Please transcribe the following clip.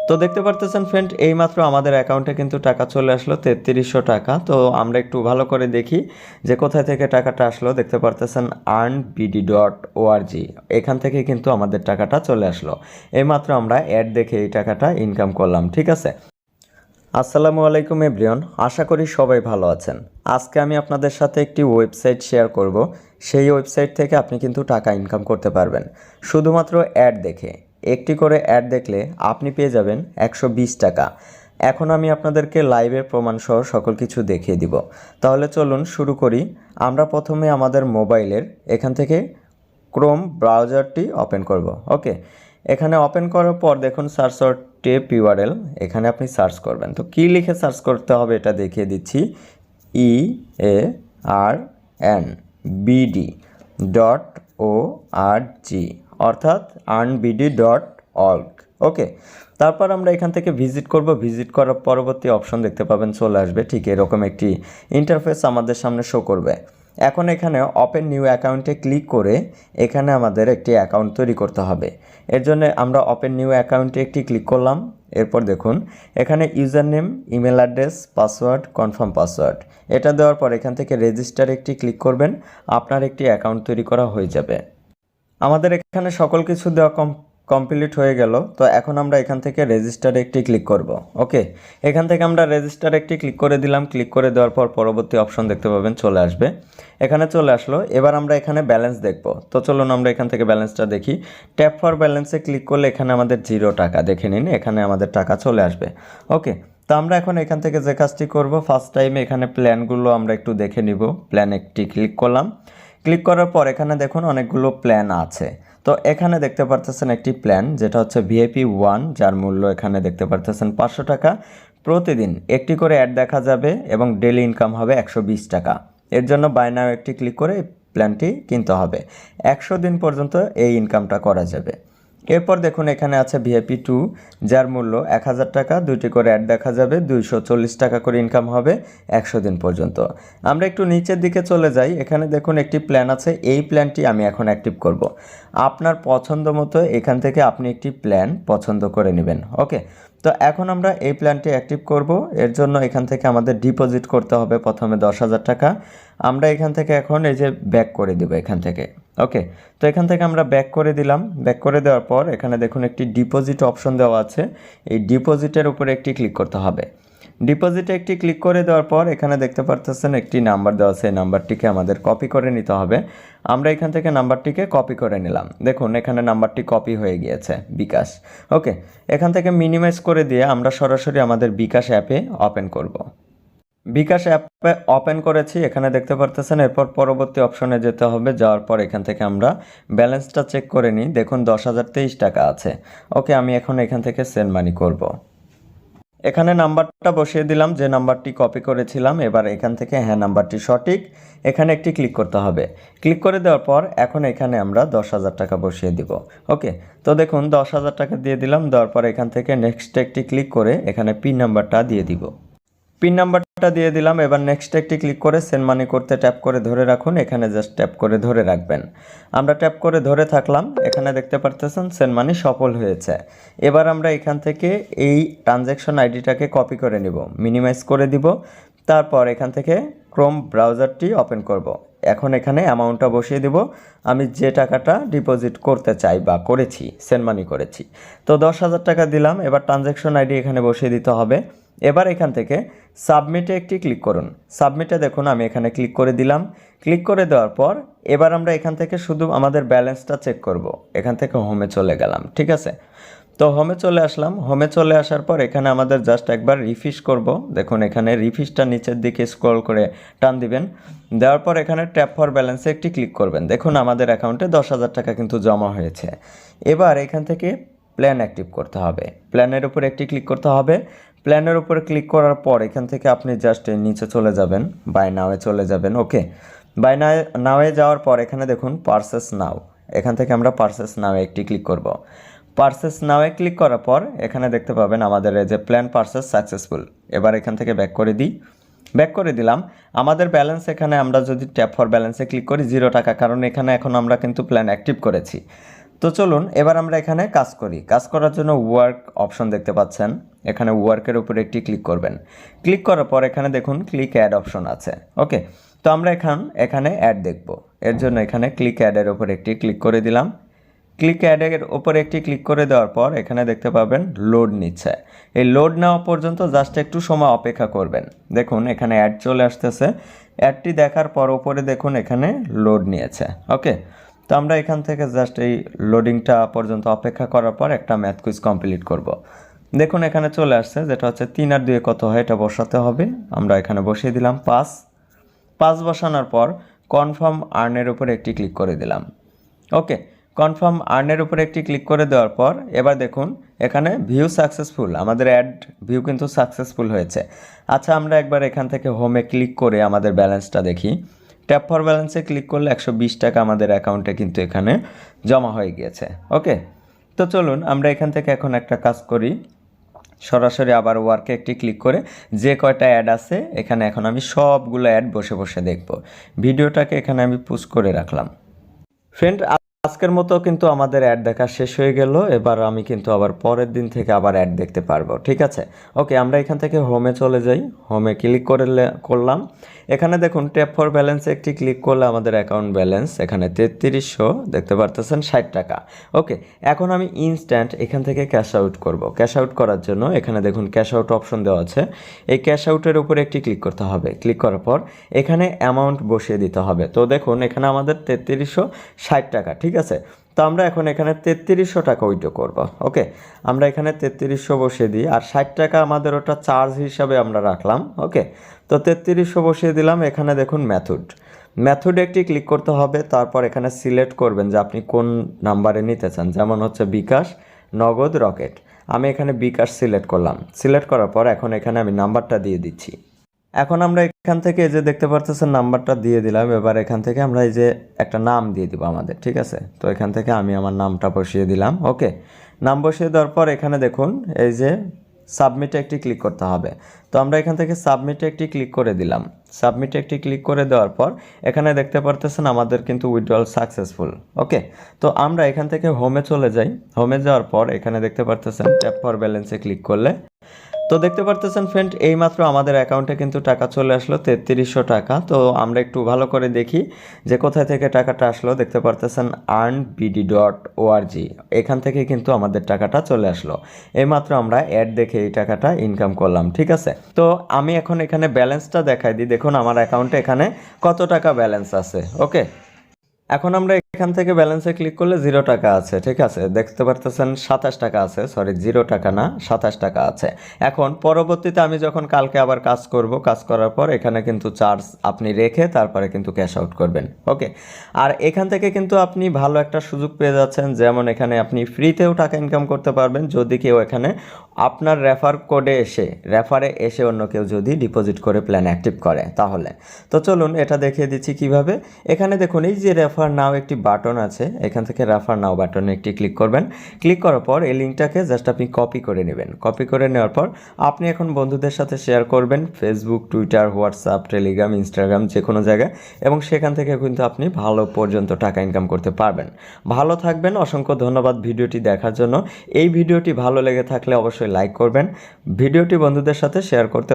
তো দেখতে পারতেছেন ফ্রেন্ড, এইমাত্র আমাদের অ্যাকাউন্টে কিন্তু টাকা চলে আসলো 3300 টাকা। তো আমরা একটু ভালো করে দেখি যে কোথায় থেকে টাকাটা আসলো। দেখতে পারতেছেন earnbd.org, এখান থেকে কিন্তু আমাদের টাকাটা চলে আসলো। এইমাত্র আমরা অ্যাড দেখে এই টাকাটা ইনকাম করলাম। ঠিক আছে, আসসালামু আলাইকুম এভরিওয়ান, আশা করি সবাই ভালো আছেন। আজকে আমি আপনাদের সাথে একটি ওয়েবসাইট শেয়ার করব। সেই ওয়েবসাইট থেকে আপনি কিন্তু টাকা ইনকাম করতে পারবেন শুধুমাত্র অ্যাড দেখে। একটি করে অ্যাড দেখলে আপনি পেয়ে যাবেন 120 টাকা। এখন আমি আপনাদেরকে লাইভের প্রমাণ সহ সকল কিছু দেখিয়ে দিব। তাহলে চলুন শুরু করি। আমরা প্রথমে আমাদের মোবাইলের এখান থেকে ক্রোম ব্রাউজারটি ওপেন করব। ওকে, এখানে ওপেন করার পর দেখুন সার্চ টেপ ইউআরএল, এখানে আপনি সার্চ করবেন। তো কী লিখে সার্চ করতে হবে এটা দেখিয়ে দিচ্ছি। earnbd.org, অর্থাৎ earnbd.org। ওকে, তারপর আমরা এখান থেকে ভিজিট করব। ভিজিট করার পরবর্তী অপশন দেখতে পাবেন চলে আসবে। ঠিক এরকম একটি ইন্টারফেস আমাদের সামনে শো করবে। এখন এখানে ওপেন নিউ অ্যাকাউন্টে ক্লিক করে এখানে আমাদের একটি অ্যাকাউন্ট তৈরি করতে হবে। এর জন্য আমরা ওপেন নিউ অ্যাকাউন্টে একটি ক্লিক করলাম। এরপর দেখুন এখানে user name, email address, password, confirm password, এটা দেওয়ার পর এখান থেকে রেজিস্টার একটি ক্লিক করবেন। আপনার একটি অ্যাকাউন্ট তৈরি করা হয়ে যাবে। আমাদের এখানে সকল কিছু দেওয়া কমপ্লিট হয়ে গেল। তো এখন আমরা এখান থেকে রেজিস্টারে একটি ক্লিক করব। ওকে, এখান থেকে আমরা রেজিস্টারে একটি ক্লিক করে দিলাম। ক্লিক করে দেওয়ার পর পরবর্তী অপশন দেখতে পাবেন চলে আসবে। এখানে চলে আসলো। এবার আমরা এখানে ব্যালেন্স দেখব। তো চলুন আমরা এখান থেকে ব্যালেন্সটা দেখি। ট্যাপ ফর ব্যালেন্সে ক্লিক করলে এখানে আমাদের 0 টাকা, দেখে নিন এখানে আমাদের টাকা চলে আসবে। ওকে, তো আমরা এখন এখান থেকে যে কাজটি করব, ফার্স্ট টাইমে এখানে প্ল্যানগুলো আমরা একটু দেখে নিব। প্ল্যান একটি ক্লিক করলাম। ক্লিক করার পর এখানে দেখুন অনেকগুলো প্ল্যান আছে। তো এখানে দেখতে পারতেছেন একটি প্ল্যান যেটা হচ্ছে ভিআইপি 1, যার মূল্য এখানে দেখতে পারতেছেন 500 টাকা। প্রতিদিন একটি করে অ্যাড দেখা যাবে এবং ডেলি ইনকাম হবে 120 টাকা। এর জন্য বাই নাও একটি ক্লিক করে প্ল্যানটি কিনতে হবে। 100 দিন পর্যন্ত এই ইনকামটা করা যাবে। এরপর দেখুন এখানে আছে ভিআইপি 2, যার মূল্য 1000 টাকা। 2টি করে অ্যাড দেখা যাবে, 240 টাকা করে ইনকাম হবে 100 দিন পর্যন্ত। আমরা একটু নিচের দিকে চলে যাই। এখানে দেখুন একটি প্ল্যান আছে, এই প্ল্যানটি আমি এখন অ্যাক্টিভ করব। আপনার পছন্দ মতো এখান থেকে আপনি একটি প্ল্যান পছন্দ করে নেবেন। ওকে, তো এখন আমরা এই প্ল্যানটি অ্যাক্টিভ করব। এর জন্য এখান থেকে আমাদের ডিপোজিট করতে হবে প্রথমে 10,000 টাকা। আমরা এখান থেকে এখন এই যে ব্যাক করে দেব এখান থেকে। ওকে, তো এখান থেকে আমরা ব্যাক করে দিলাম। ব্যাক করে দেওয়ার পর এখানে দেখুন একটি ডিপোজিট অপশন দেওয়া আছে। এই ডিপোজিটের উপরে একটি ক্লিক করতে হবে। ডিপোজিটে একটি ক্লিক করে দেওয়ার পর এখানে দেখতে পারতেছেন একটি নাম্বার দেওয়া আছে। এই নাম্বারটিকে আমাদের কপি করে নিতে হবে। আমরা এখান থেকে নাম্বারটিকে কপি করে নিলাম। দেখুন এখানে নাম্বারটি কপি হয়ে গিয়েছে, বিকাশ। ওকে, এখান থেকে মিনিমাইজ করে দিয়ে আমরা সরাসরি আমাদের বিকাশ অ্যাপে ওপেন করব। বিকাশ অ্যাপে ওপেন করেছি, এখানে দেখতে পারতেছেন। এরপর পরবর্তী অপশনে যেতে হবে। যাওয়ার পর এখান থেকে আমরা ব্যালেন্সটা চেক করে নিই। দেখুন 10,023 টাকা আছে। ওকে, আমি এখন এখান থেকে সেন্ড মানি করব। এখানে নাম্বারটা বসিয়ে দিলাম, যে নাম্বারটি কপি করেছিলাম। এবার এখান থেকে হ্যাঁ নাম্বারটি সঠিক, এখানে একটি ক্লিক করতে হবে। ক্লিক করে দেওয়ার পর এখন এখানে আমরা 10,000 টাকা বসিয়ে দিব। ওকে, তো দেখুন 10,000 টাকা দিয়ে দিলাম। দেওয়ার পর এখান থেকে নেক্সট একটি ক্লিক করে এখানে পিন নাম্বারটা দিয়ে দিব। পিন নাম্বারটা দিয়ে দিলাম। এবার নেক্সট একটি ক্লিক করে সেন্ড মানি করতে ট্যাপ করে ধরে রাখুন। এখানে জাস্ট ট্যাপ করে ধরে রাখবেন। আমরা ট্যাপ করে ধরে থাকলাম। এখানে দেখতে পারতেছেন সেন্ড মানি সফল হয়েছে। এবার আমরা এখান থেকে এই ট্রানজ্যাকশন আইডিটাকে কপি করে নিব, মিনিমাইজ করে দিব। তারপর এখান থেকে ক্রোম ব্রাউজারটি ওপেন করব। এখন এখানে অ্যামাউন্টটা বসিয়ে দিব। আমি যে টাকাটা ডিপোজিট করতে চাই বা করেছি, সেন্ড মানি করেছি, তো 10,000 টাকা দিলাম। এবার ট্রানজ্যাকশন আইডি এখানে বসিয়ে দিতে হবে। এবার এখান থেকে সাবমিটে একটি ক্লিক করুন। সাবমিটে দেখুন আমি এখানে ক্লিক করে দিলাম। ক্লিক করে দেওয়ার পর এবার আমরা এখান থেকে শুধু আমাদের ব্যালেন্সটা চেক করব। এখান থেকে হোমে চলে গেলাম। ঠিক আছে, তো হোমে চলে আসলাম। হোমে চলে আসার পর এখানে আমাদের জাস্ট একবার রিফ্রেশ করব। দেখুন এখানে রিফ্রেশটা নিচের দিকে স্ক্রল করে টান দিবেন। দেওয়ার পর এখানে ট্যাপ ফর ব্যালেন্সে একটি ক্লিক করবেন। দেখুন আমাদের অ্যাকাউন্টে 10,000 টাকা কিন্তু জমা হয়েছে। এবার এখান থেকে প্ল্যান অ্যাক্টিভ করতে হবে। প্ল্যানের উপর একটি ক্লিক করতে হবে। প্ল্যানের উপরে ক্লিক করার পর এখান থেকে আপনি জাস্ট নিচে চলে যাবেন, বাই নাওয়ে চলে যাবেন। ওকে, বাই নাওয়ে যাওয়ার পর এখানে দেখুন পারচেস নাও, এখান থেকে আমরা পারচেস নাওয়ে একটি ক্লিক করব। পারচেস নাওয়ে ক্লিক করার পর এখানে দেখতে পাবেন আমাদের এই যে প্ল্যান পারচেস সাকসেসফুল। এবার এখান থেকে ব্যাক করে দিই। ব্যাক করে দিলাম। আমাদের ব্যালেন্স এখানে আমরা যদি ট্যাপ ফর ব্যালেন্সে ক্লিক করি 0 টাকা, কারণ এখানে এখন আমরা কিন্তু প্ল্যান অ্যাক্টিভ করেছি। তো চলুন এবার আমরা এখানে কাজ করি। কাজ করার জন্য ওয়ার্ক অপশন দেখতে পাচ্ছেন, এখানে ওয়ার্কের উপর একটি ক্লিক করবেন। ক্লিক করার পর এখানে দেখুন ক্লিক অ্যাড অপশন আছে। ওকে, তো আমরা এখানে অ্যাড দেখব। এর জন্য এখানে ক্লিক অ্যাডের উপর একটি ক্লিক করে দিলাম। ক্লিক অ্যাডের উপর একটি ক্লিক করে দেওয়ার পর এখানে দেখতে পাবেন লোড নিচ্ছে। এই লোড নেওয়া পর্যন্ত জাস্ট একটু সময় অপেক্ষা করবেন। দেখুন এখানে অ্যাড চলে আসতেছে। অ্যাডটি দেখার পর উপরে দেখুন এখানে লোড নিয়েছে। ওকে, তো আমরা এখান থেকে জাস্ট এই লোডিংটা পর্যন্ত অপেক্ষা করার পর একটা ম্যাথ কুইজ কমপ্লিট করব। দেখুন এখানে চলে আসছে, যেটা হচ্ছে 3 আর 2 কত হয় এটা বসাতে হবে। আমরা এখানে বসিয়ে দিলাম 5 বসানোর পর কনফার্ম আর্নের উপর একটি ক্লিক করে দিলাম। ওকে, কনফার্ম আর্নের উপর একটি ক্লিক করে দেওয়ার পর এবার দেখুন এখানে ভিউ সাকসেসফুল, আমাদের অ্যাড ভিউ কিন্তু সাকসেসফুল হয়েছে। আচ্ছা, আমরা একবার এখান থেকে হোমে ক্লিক করে আমাদের ব্যালেন্সটা দেখি। ট্যাপ ফর ব্যালেন্সে ক্লিক করলে 120 টাকা আমাদের অ্যাকাউন্টে কিন্তু এখানে জমা হয়ে গিয়েছে। ওকে, তো চলুন আমরা এখান থেকে এখন একটা কাজ করি। সরাসরি আবার ওয়ার্কে একটি ক্লিক করে যে কয়টা অ্যাড আছে এখানে এখন আমি সবগুলো অ্যাড বসে বসে দেখব। ভিডিওটাকে এখানে আমি পুশ করে রাখলাম। ফ্রেন্ড, আজকের মতো কিন্তু আমাদের অ্যাড দেখা শেষ হয়ে গেল। এবার আমি কিন্তু আবার পরের দিন থেকে আবার অ্যাড দেখতে পারবো, ঠিক আছে? ওকে, আমরা এখান থেকে হোমে চলে যাই। হোমে ক্লিক করলাম। এখানে দেখুন ট্যাপ ফর ব্যালেন্সে একটি ক্লিক করলে আমাদের অ্যাকাউন্ট ব্যালেন্স এখানে 3300 দেখতে পারতেছেন 60 টাকা। ওকে, এখন আমি ইনস্ট্যান্ট এখান থেকে ক্যাশ আউট করব। ক্যাশ আউট করার জন্য এখানে দেখুন ক্যাশ আউট অপশন দেওয়া আছে। এই ক্যাশ আউটের উপরে একটি ক্লিক করতে হবে। ক্লিক করার পর এখানে অ্যামাউন্ট বসিয়ে দিতে হবে। তো দেখুন এখানে আমাদের 3360 টাকা, ঠিক আছে? তো আমরা এখন এখানে 3300 টাকা উইথড্র করব। ওকে, আমরা এখানে 3300 বসিয়ে দিই, আর 60 টাকা আমাদের ওটা চার্জ হিসাবে আমরা রাখলাম। ওকে, তো 3300 বসিয়ে দিলাম। এখানে দেখুন মেথডে একটি ক্লিক করতে হবে। তারপর এখানে সিলেক্ট করবেন যে আপনি কোন নাম্বারে নিতে চান, যেমন হচ্ছে বিকাশ, নগদ, রকেট। আমি এখানে বিকাশ সিলেক্ট করলাম। সিলেক্ট করার পর এখন এখানে আমি নাম্বারটা দিয়ে দিচ্ছি। এখন আমরা এখান থেকে এই যে দেখতে পারতেছেন নাম্বারটা দিয়ে দিলাম। এবার এখান থেকে আমরা এই যে একটা নাম দিয়ে দিব আমাদের, ঠিক আছে? তো এখান থেকে আমি আমার নামটা বসিয়ে দিলাম। ওকে, নাম বসিয়ে দেওয়ার পর এখানে দেখুন এই যে সাবমিটে একটি ক্লিক করতে হবে। তো আমরা এখান থেকে সাবমিটে একটি ক্লিক করে দিলাম। সাবমিটে একটি ক্লিক করে দেওয়ার পর এখানে দেখতে পারতেছেন আমাদের কিন্তু উইথড্রল সাকসেসফুল। ওকে, তো আমরা এখান থেকে হোমে চলে যাই। হোমে যাওয়ার পর এখানে দেখতে পারতেছেন ট্যাপ ফর ব্যালেন্সে ক্লিক করলে তো দেখতে পারতেছেন ফ্রেন্ড, এইমাত্র আমাদের অ্যাকাউন্টে কিন্তু টাকা চলে আসলো 3300 টাকা। তো আমরা একটু ভালো করে দেখি যে কোথায় থেকে টাকাটা আসলো। দেখতে পারতেছেন earnbd.org, এখান থেকে কিন্তু আমাদের টাকাটা চলে আসলো। এইমাত্র আমরা অ্যাড দেখে এই টাকাটা ইনকাম করলাম, ঠিক আছে? তো আমি এখন এখানে ব্যালেন্সটা দেখাই দিই। দেখুন আমার অ্যাকাউন্টে এখানে কত টাকা ব্যালেন্স আছে। ওকে, এখন আমরা এখান থেকে ব্যালেন্সে ক্লিক করলে 0 টাকা আছে, ঠিক আছে? দেখতে পারতেছেন 27 টাকা আছে, সরি 0 টাকা না, 27 টাকা আছে। এখন পরবর্তীতে আমি যখন কালকে আবার কাজ করব, কাজ করার পর এখানে কিন্তু চার্জ আপনি রেখে তারপরে কিন্তু ক্যাশ আউট করবেন। ওকে, আর এখান থেকে কিন্তু আপনি ভালো একটা সুযোগ পেয়ে যাচ্ছেন, যেমন এখানে আপনি ফ্রিতেও টাকা ইনকাম করতে পারবেন যদি কেউ এখানে আপনার রেফারে এসে অন্য কেউ যদি ডিপোজিট করে প্ল্যান অ্যাক্টিভ করে তাহলে। তো চলুন এটা দেখিয়ে দিচ্ছি কিভাবে। এখানে দেখুন এই যে রেফার নাও একটি বাটন আছে, এখান থেকে রেফার নাও বাটনে একটি ক্লিক করবেন। ক্লিক করার পর এই লিঙ্কটাকে জাস্ট আপনি কপি করে নেবেন। কপি করে নেওয়ার পর আপনি এখন বন্ধুদের সাথে শেয়ার করবেন, Facebook, Twitter, WhatsApp, Telegram, Instagram, যে কোনো জায়গায়, এবং সেখান থেকে কিন্তু আপনি ভালো পর্যন্ত টাকা ইনকাম করতে পারবেন। ভালো থাকবেন, অসংখ্য ধন্যবাদ ভিডিওটি দেখার জন্য। এই ভিডিওটি ভালো লেগে থাকলে অবশ্যই লাইক করবেন, ভিডিওটি বন্ধুদের সাথে শেয়ার করতে